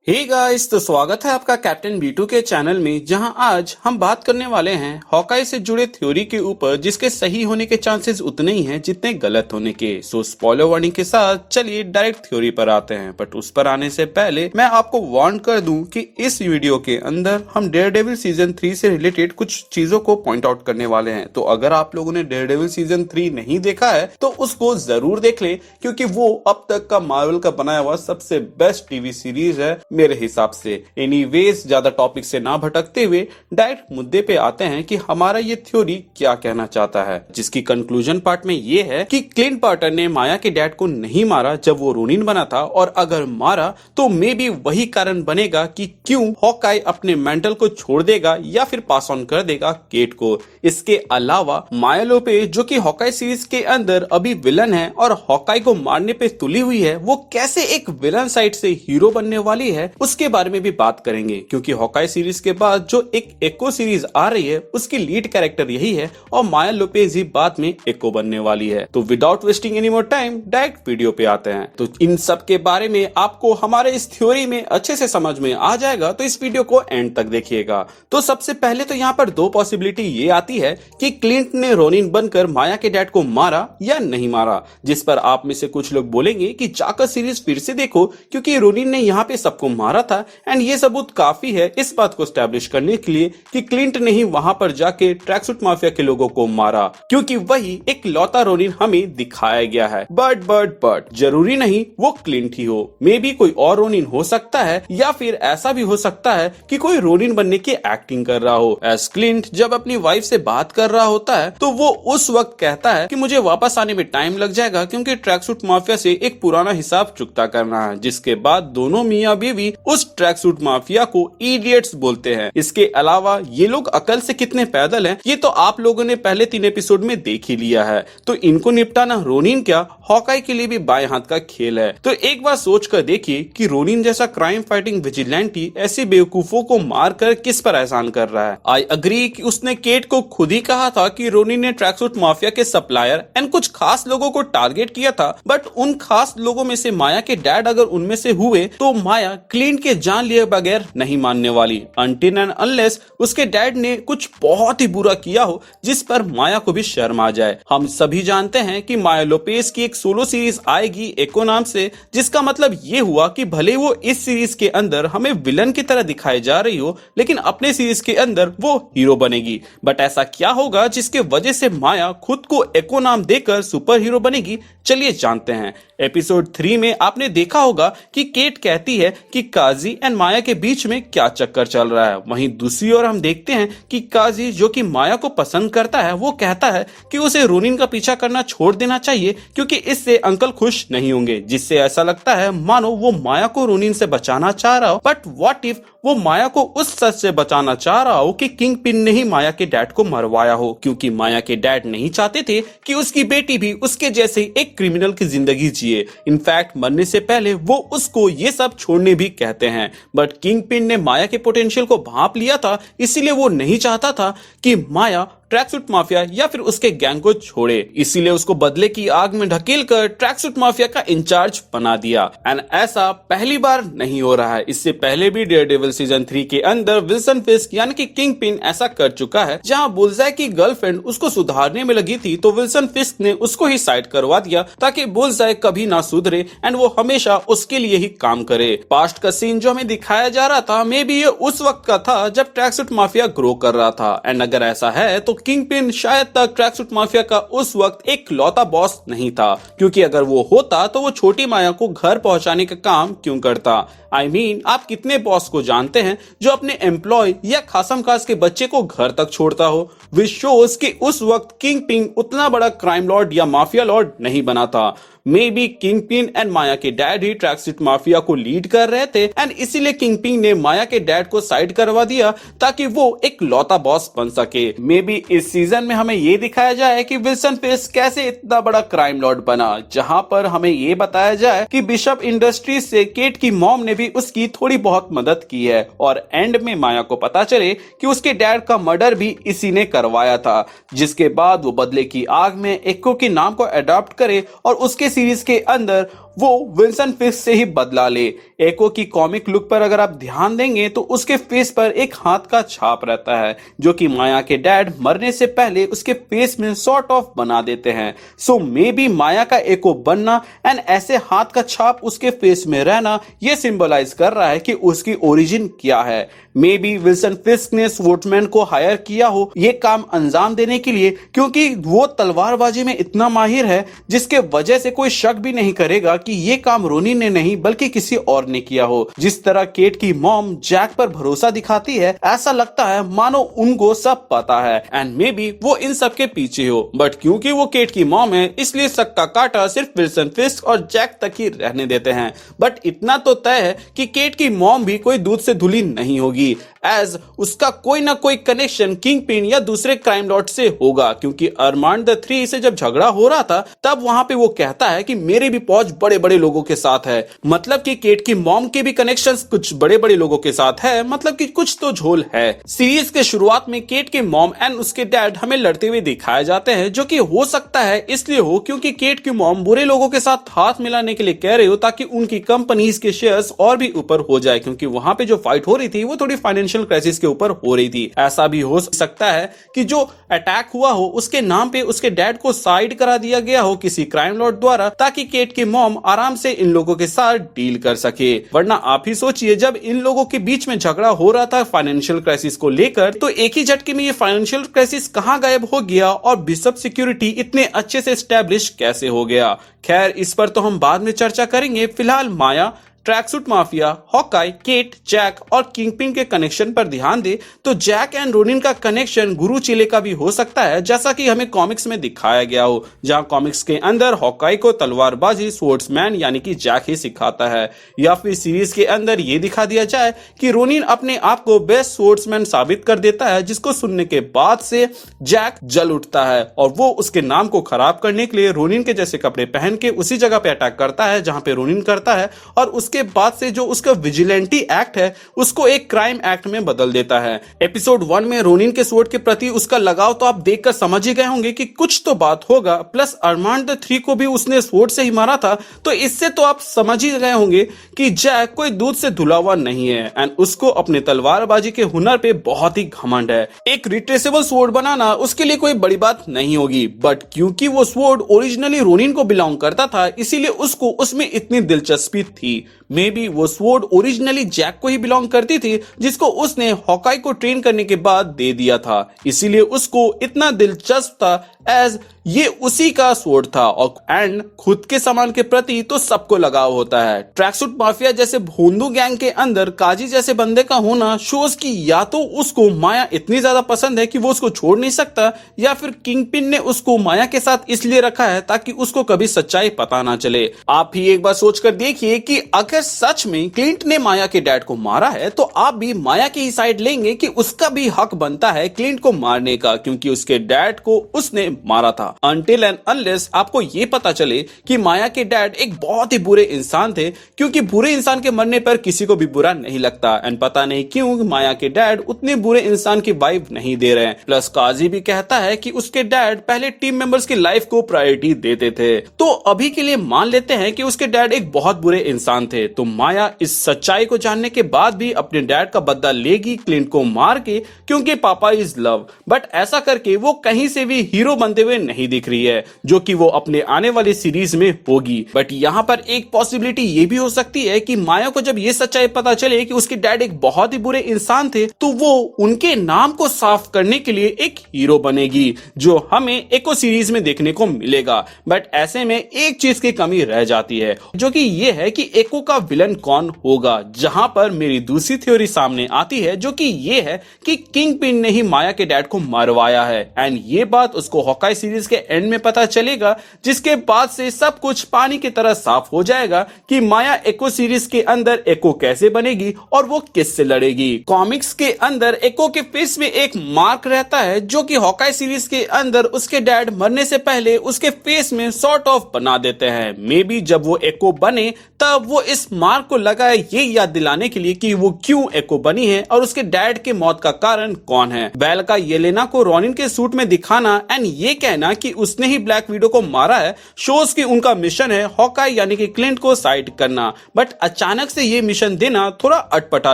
Hey guys, तो स्वागत है आपका कैप्टन B2 के चैनल में, जहां आज हम बात करने वाले हैं हॉकाई से जुड़े थ्योरी के ऊपर, जिसके सही होने के चांसेस उतने ही हैं जितने गलत होने के। सो स्पॉइलर वार्निंग के साथ चलिए डायरेक्ट थ्योरी पर आते हैं। बट उस पर आने से पहले मैं आपको वार्न कर दूं कि इस वीडियो के अंदर हम डेयरडेविल सीजन 3 से रिलेटेड कुछ चीजों को पॉइंट आउट करने वाले हैं। तो अगर आप लोगों ने डेयरडेविल सीजन 3 नहीं देखा है तो उसको जरूर देख ले, क्योंकि वो अब तक का मार्वल का बनाया हुआ सबसे बेस्ट टीवी सीरीज है मेरे हिसाब से। एनीवेज, ज्यादा टॉपिक से ना भटकते हुए डायरेक्ट मुद्दे पे आते हैं कि हमारा ये थ्योरी क्या कहना चाहता है, जिसकी कंक्लूजन पार्ट में ये है कि क्लिंट पार्टर ने माया के डैड को नहीं मारा जब वो रोनिन बना था, और अगर मारा तो मे बी वही कारण बनेगा कि क्यों हॉकाई अपने मेंटल को छोड़ देगा या फिर पास ऑन कर देगा केट को। इसके अलावा माया लोपेज, जो कि हॉकाई सीरीज के अंदर अभी विलन है और हॉकाई को मारने पे तुली हुई है, वो कैसे एक विलन साइड से हीरो बनने वाली है उसके बारे में भी बात करेंगे। क्योंकि हॉकाई सीरीज के बाद जो एक एको सीरीज आ रही है उसकी लीड कैरेक्टर यही है और माया लोपेज ही बाद में एको बनने वाली है। तो without wasting any more time direct video पे आते हैं। तो इन सब के बारे में आपको हमारे इस थ्योरी में अच्छे से समझ में आ जाएगा, तो इस वीडियो को एंड तक देखिएगा। तो सबसे पहले तो यहाँ पर दो पॉसिबिलिटी ये आती है कि क्लिंट ने रोनिन बनकर माया के डैड को मारा या नहीं मारा, जिस पर आप में से कुछ लोग बोलेंगे कि जाकर सीरीज फिर से देखो, क्योंकि रोनिन ने यहाँ पे सबको मारा था एंड ये सबूत काफी है इस बात को स्टैब्लिश करने के लिए कि क्लिंट ने ही वहां पर जाके ट्रैकसूट माफिया के लोगों को मारा, क्योंकि वही एक लौता रोनिन हमें दिखाया गया है। बट जरूरी नहीं वो क्लिंट ही हो, मे बी कोई और रोनिन हो सकता है, या फिर ऐसा भी हो सकता है कि कोई रोनिन बनने की एक्टिंग कर रहा हो। एज क्लिंट जब अपनी वाइफ से बात कर रहा होता है तो वो उस वक्त कहता है कि मुझे वापस आने में टाइम लग जाएगा, क्योंकि ट्रैकसूट माफिया से एक पुराना हिसाब चुकता करना है। जिसके बाद दोनों मियां बीवी उस ट्रैकसूट माफिया को इडियट्स बोलते हैं। इसके अलावा ये लोग अकल से कितने पैदल हैं ये तो आप लोगों ने पहले 3 एपिसोड में देख ही लिया है। तो इनको निपटाना रोनिन क्या, हॉकाई के लिए भी बाएं हाथ का खेल है। तो एक बार सोच कर देखिए कि रोनिन जैसा क्राइम फाइटिंग विजिलेंटी ऐसे बेवकूफों को मारकर किस पर एहसान कर रहा है। आई अग्री कि उसने केट को खुद ही कहा था कि रोनिन ने ट्रैकसूट माफिया के सप्लायर एंड कुछ खास लोगों को टारगेट किया था, बट उन खास लोगों में से माया के डैड अगर उनमें से हुए तो माया क्लिंट के जान लिए बगैर नहीं मानने वाली, अनटिल एंड अनलेस उसके डैड ने कुछ बहुत ही बुरा किया हो जिस पर माया को भी शर्म आ जाए। हम सभी जानते हैं कि माया लोपेज की एक सोलो सीरीज आएगी एको नाम से, जिसका मतलब ये हुआ कि भले वो इस सीरीज के अंदर हमें विलन की तरह दिखाई जा रही हो, लेकिन अपने सीरीज के अंदर वो हीरो बनेगी। बट ऐसा क्या होगा जिसके वजह से माया खुद को एको नाम देकर सुपर हीरो बनेगी, चलिए जानते हैं। एपिसोड 3 में आपने देखा होगा कि केट कहती है कि काजी एंड माया के बीच में क्या चक्कर चल रहा है। वहीं दूसरी ओर हम देखते हैं कि काजी, जो कि माया को पसंद करता है, वो कहता है कि उसे रोनिन का पीछा करना छोड़ देना चाहिए, क्योंकि इससे अंकल खुश नहीं होंगे। जिससे ऐसा लगता है मानो वो माया को रोनिन से बचाना चाह रहा हो। बट व्हाट इफ वो माया को उस सच से बचाना चाह रहा हो कि किंग पिन ने ही माया के डैड को मरवाया हो, क्योंकि माया के डैड नहीं चाहते थे कि उसकी बेटी भी उसके जैसे एक क्रिमिनल की जिंदगी जिए। इनफैक्ट मरने से पहले वो उसको ये सब छोड़ने भी कहते हैं। बट किंग पिन ने माया के पोटेंशियल को भांप लिया था, इसीलिए वो नहीं चाहता था कि माया ट्रैकसूट माफिया या फिर उसके गैंग को छोड़े, इसीलिए उसको बदले की आग में ढकेलकर ट्रैकसूट माफिया का इंचार्ज बना दिया। एंड ऐसा पहली बार नहीं हो रहा है, इससे पहले भी डेयरडेविल सीजन 3 के अंदर विल्सन फिस्क यानी कि किंग पिन ऐसा कर चुका है। जहां बुलजाई की गर्लफ्रेंड उसको सुधारने में लगी थी तो विल्सन फिस्क ने उसको ही साइड करवा दिया, ताकि बुलजाई कभी ना सुधरे एंड वो हमेशा उसके लिए ही काम करे। पास्ट का सीन जो हमें दिखाया जा रहा था, मे बी ये उस वक्त का था जब ट्रैकसूट माफिया ग्रो कर रहा था। एंड अगर ऐसा है तो किंग पिन शायद तक ट्रैकसूट माफिया का उस वक्त एक लौता बॉस नहीं था, क्योंकि अगर वो होता तो वो छोटी माया को घर पहुंचाने का काम क्यों करता। आई मीन, आप कितने बॉस को जानते हैं जो अपने एम्प्लॉय या खासम खास के बच्चे को घर तक छोड़ता हो। विच शोज कि उस वक्त किंग पिन उतना बड़ा क्राइम लॉर्ड या माफिया लॉर्ड नहीं बना था। Maybe kingpin and Maya के डैड ही ट्रैकसूट माफिया को लीड कर रहे थे एंड इसीलिए किंग पिन ने माया के डैड को साइड करवा दिया ताकि वो एक लौता बॉस बन सके। मे बी इस सीजन में हमें ये दिखाया जाए कि विल्सन फिस्क कैसे इतना बड़ा क्राइम लॉर्ड बना, जहां पर हमें ये बताया जाए कि बिशप इंडस्ट्रीज से केट की मॉम ने भी उसकी थोड़ी बहुत मदद की है, और एंड में माया को पता चले कि उसके डैड का मर्डर भी इसी ने करवाया था, जिसके बाद वो बदले की आग में एको के नाम को अडॉप्ट करे और उसके सीरीज के अंदर वो विल्सन फिस्क से ही बदला ले। एको की कॉमिक लुक पर अगर आप ध्यान देंगे तो उसके फेस पर एक हाथ का छाप रहता है जो कि माया के डैड मरने से पहले उसके फेस में सॉर्ट ऑफ बना देते हैं। सो मे बी माया का एको बनना एंड ऐसे हाथ का छाप उसके फेस में रहना ये सिंबलाइज कर रहा है कि उसकी ओरिजिन क्या है। मे बी विल्सन फिस्क ने स्वॉर्ड्समैन को हायर किया हो ये काम अंजाम देने के लिए, क्योंकि वो तलवारबाजी में इतना माहिर है जिसके वजह से कोई शक भी नहीं करेगा कि ये काम रोनी ने नहीं बल्कि किसी और ने किया हो। जिस तरह केट की मॉम जैक पर भरोसा दिखाती है ऐसा लगता है मानो उनको सब पता है एंड मे बी वो इन सब के पीछे हो, बट क्योंकि वो केट की मॉम है इसलिए शक का कांटा सिर्फ विल्सन फिस्क और जैक तक ही रहने देते हैं। बट इतना तो तय है कि केट की मॉम भी कोई दूध से धुली नहीं होगी, एज उसका कोई ना कोई कनेक्शन किंगपिन या दूसरे क्राइम लॉर्ड से होगा, क्योंकि अरमांड द थ्री से जब झगड़ा हो रहा था तब वहां पे वो कहता है कि मेरी भी पहुंच बड़े बड़े लोगों के साथ है। मतलब कि केट की मॉम के भी कनेक्शंस कुछ बड़े बड़े लोगों के साथ है, मतलब कि कुछ तो झोल है। सीरीज के शुरुआत में केट के मॉम एंड उसके डैड हमें लड़ते हुए दिखाए जाते हैं, जो कि हो सकता है इसलिए हो क्योंकि केट की मॉम बुरे लोगों के साथ हाथ मिलाने के लिए कह रही हो ताकि उनकी कंपनीज के शेयर्स और भी ऊपर हो जाए, क्योंकि वहां पे जो फाइट हो रही थी वो थोड़ी फाइनेंशियल क्राइसिस के ऊपर हो रही थी। ऐसा भी हो सकता है कि जो अटैक हुआ हो उसके नाम पे उसके डैड को साइड करा दिया गया हो किसी क्राइम लॉर्ड द्वारा, ताकि केट की मॉम आराम से इन लोगों के साथ डील कर सके। वरना आप ही सोचिए, जब इन लोगों के बीच में झगड़ा हो रहा था फाइनेंशियल क्राइसिस को लेकर, तो एक ही झटके में ये फाइनेंशियल क्राइसिस कहां गायब हो गया और बिशप सिक्योरिटी इतने अच्छे से एस्टेब्लिश कैसे हो गया। खैर इस पर तो हम बाद में चर्चा करेंगे। फिलहाल Maya, tracksuit mafia, Hawkeye, Kate, Jack और किंगपिन के कनेक्शन पर ध्यान दे तो जैक एंड रोनिन का कनेक्शन गुरु चेले का भी हो सकता है, जैसा कि हमें कॉमिक्स में दिखाया गया हो, जहां कॉमिक्स के अंदर हॉकाई को तलवारबाजी स्वॉर्ड्समैन यानी कि जैक ही सिखाता है, या फिर सीरीज के अंदर ये दिखा दिया जाए कि रोनिन अपने आप को बेस्ट स्वॉर्ड्समैन साबित कर देता है, जिसको सुनने के बाद से जैक जल उठता है और वो उसके नाम को खराब करने के लिए रोनिन के जैसे कपड़े पहन के उसी जगह पे अटैक करता है जहां पे रोनिन करता है, और उसके बाद से जो उसका विजिलेंटी एक्ट है उसको एक क्राइम एक्ट में बदल देता है। एपिसोड 1 में रोनिन के स्वॉर्ड के प्रति उसका लगाव तो आप देखकर समझ ही गए होंगे कि कुछ तो बात होगा, प्लस अरमांड द थ्री को भी उसने स्वॉर्ड से ही मारा था, तो इससे तो आप समझ ही गए होंगे कि जैक कोई दूध से धुला हुआ नहीं है एंड उसको अपने तलवारबाजी के हुनर पे बहुत ही घमंड है। एक रिट्रेसेबल स्वॉर्ड बनाना उसके लिए कोई बड़ी बात नहीं होगी, बट क्योंकि वो स्वॉर्ड ओरिजिनली रोनिन को बिलोंग करता था इसीलिए उसको उसमें इतनी दिलचस्पी थी। मे बी वो स्वॉर्ड ओरिजिनली जैक को ही बिलोंग करती थी, जिसको उसने हॉकाई को ट्रेन करने के बाद दे दिया था, इसीलिए उसको इतना दिलचस्प था एज ये उसी का स्वॉर्ड था। और एंड खुद के सामान के प्रति तो सबको लगाव होता है। ट्रैकसूट माफिया जैसे भोंदू गैंग के अंदर काजी जैसे बंदे का होना शोज की या तो उसको माया इतनी ज्यादा पसंद है कि वो उसको छोड़ नहीं सकता, या फिर किंगपिन ने उसको माया के साथ इसलिए रखा है ताकि उसको कभी सच्चाई पता ना चले। आप ही एक बार सोचकर देखिए कि अगर सच में क्लिंट ने माया के डैड को मारा है तो आप भी माया की साइड लेंगे कि उसका भी हक बनता है क्लिंट को मारने का, क्योंकि उसके डैड को उसने मारा था। अनटिल एंड अनलेस आपको ये पता चले कि माया के डैड एक बहुत ही बुरे इंसान थे, क्योंकि बुरे इंसान के मरने पर किसी को भी बुरा नहीं लगता एंड पता नहीं क्यों माया के डैड उतने बुरे इंसान की वाइफ नहीं दे रहे हैं। प्लस काजी भी कहता है कि उसके डैड पहले टीम मेंबर्स की लाइफ को प्रायोरिटी देते थे, तो अभी के लिए मान लेते हैं कि उसके डैड एक बहुत बुरे इंसान थे। तो माया इस सच्चाई को जानने के बाद भी अपने डैड का बदला लेगी क्लिंट को मार के, क्योंकि पापा इज लव, बट ऐसा करके वो कहीं से भी हीरो बनते हुए नहीं दिख रही है, जो कि वो अपने आने वाली सीरीज में होगी। बट यहाँ पर एक पॉसिबिलिटी ये भी हो सकती है कि माया को जब ये सच्चाई पता चले कि उसके डैड एक बहुत ही बुरे इंसान थे, तो वो उनके नाम को साफ करने के लिए एक हीरो बनेगी, जो हमें एको सीरीज में देखने को मिलेगा। बट ऐसे में एक चीज की कमी रह जाती है, जो कि ये है कि एको का विलन कौन होगा, जहां पर मेरी दूसरी थ्योरी सामने आती है, जो कि ये है कि किंगपिन ने ही माया के डैड को मरवाया है एंड ये बात उसको हॉकाई सीरीज के एंड में पता चलेगा, जिसके बाद से सब कुछ पानी की तरह साफ हो जाएगा कि माया एको सीरीज के अंदर एको कैसे बनेगी और वो किससे लड़ेगी। कॉमिक्स के अंदर एको के फेस में एक मार्क रहता है, जो कि हॉकाई सीरीज के अंदर उसके डैड मरने से पहले उसके फेस में सॉर्ट ऑफ बना देते हैं। मे बी जब वो एको बने तब वो इस मार्क को लगाए ये याद दिलाने के लिए कि वो क्यों एको बनी है और उसके डैड के मौत का कारण कौन है। वेल का येलेना को रोनिन के सूट में दिखाना एंड ये कहना कि उसने ही ब्लैक विडो को मारा है शोज कि उनका मिशन है हॉकाई यानी कि क्लिंट को साइड करना, बट अचानक से ये मिशन देना थोड़ा अटपटा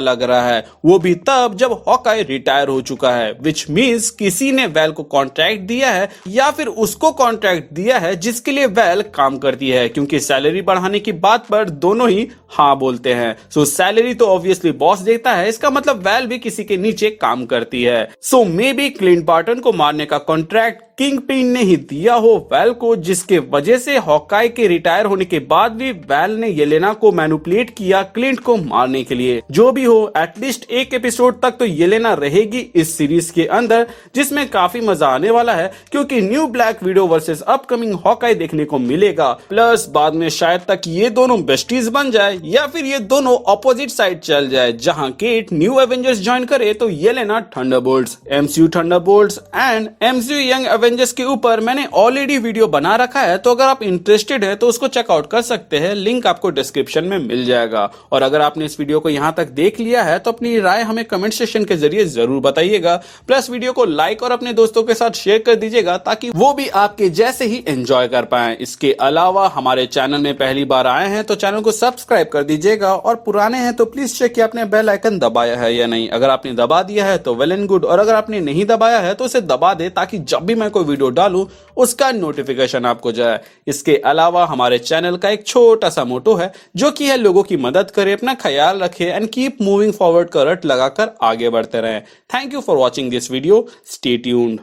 लग रहा है, वो भी तब जब हॉकाई रिटायर हो चुका है, विच मीन्स किसी ने वेल को कॉन्ट्रैक्ट दिया है या फिर उसको कॉन्ट्रैक्ट दिया है जिसके लिए वेल काम करती है, क्योंकि सैलरी बढ़ाने की बात पर दोनों ही हाँ बोलते हैं। सो सैलरी तो ऑब्वियसली बॉस देता है, इसका मतलब वेल भी किसी के नीचे काम करती है। सो मे बी क्लिंट बार्टन को मारने का कॉन्ट्रैक्ट किंग पिन ने ही दिया हो वेल को, जिसके वजह से हॉकाई के रिटायर होने के बाद भी वेल ने येलेना को मैनिपुलेट किया क्लिंट को मारने के लिए। जो भी हो, एटलीस्ट एक एपिसोड तक तो येलेना रहेगी इस सीरीज के अंदर, जिसमें काफी मजा आने वाला है क्योंकि new black window versus upcoming Hawkeye देखने को मिलेगा। प्लस बाद में शायद तक ये दोनों बेस्टीज बन जाए या फिर ये दोनों ऑपोजिट साइड चल जाए, जहां केट न्यू एवेंजर्स ज्वाइन करे तो Yelena Thunderbolts. MCU Thunderbolts and MCU young Avengers के ऊपर मैंने ऑलरेडी वीडियो बना रखा है, तो अगर आप इंटरेस्टेड है तो उसको चेकआउट कर सकते हैं, लिंक आपको डिस्क्रिप्शन में मिल जाएगा। और अगर आपने इस वीडियो को यहां तक देख लिया है तो अपनी राय हमें कमेंट सेक्शन के जरिए जरूर बताइएगा। प्लस वीडियो को लाइक और अपने दोस्तों के साथ शेयर कर दीजिएगा ताकि वो भी आपके जैसे ही एंजॉय कर पाए। इसके अलावा हमारे चैनल में पहली बार आए हैं तो चैनल को सब्सक्राइब कर दीजिएगा, और पुराने हैं तो प्लीज चेक कि आपने बेल आइकन दबाया है या नहीं। अगर आपने दबा दिया है तो वेल एंड गुड, और अगर आपने नहीं दबाया है तो उसे दबा दे ताकि जब भी मैं कोई वीडियो डालूं उसका नोटिफिकेशन आपको जाए। इसके अलावा हमारे चैनल का एक छोटा सा मोटो है जो कि है लोगों की मदद करे, अपना ख्याल रखे एंड कीप मूविंग फॉरवर्ड का रट लगाकर आगे बढ़ते रहें। Thank you for watching this video, stay tuned.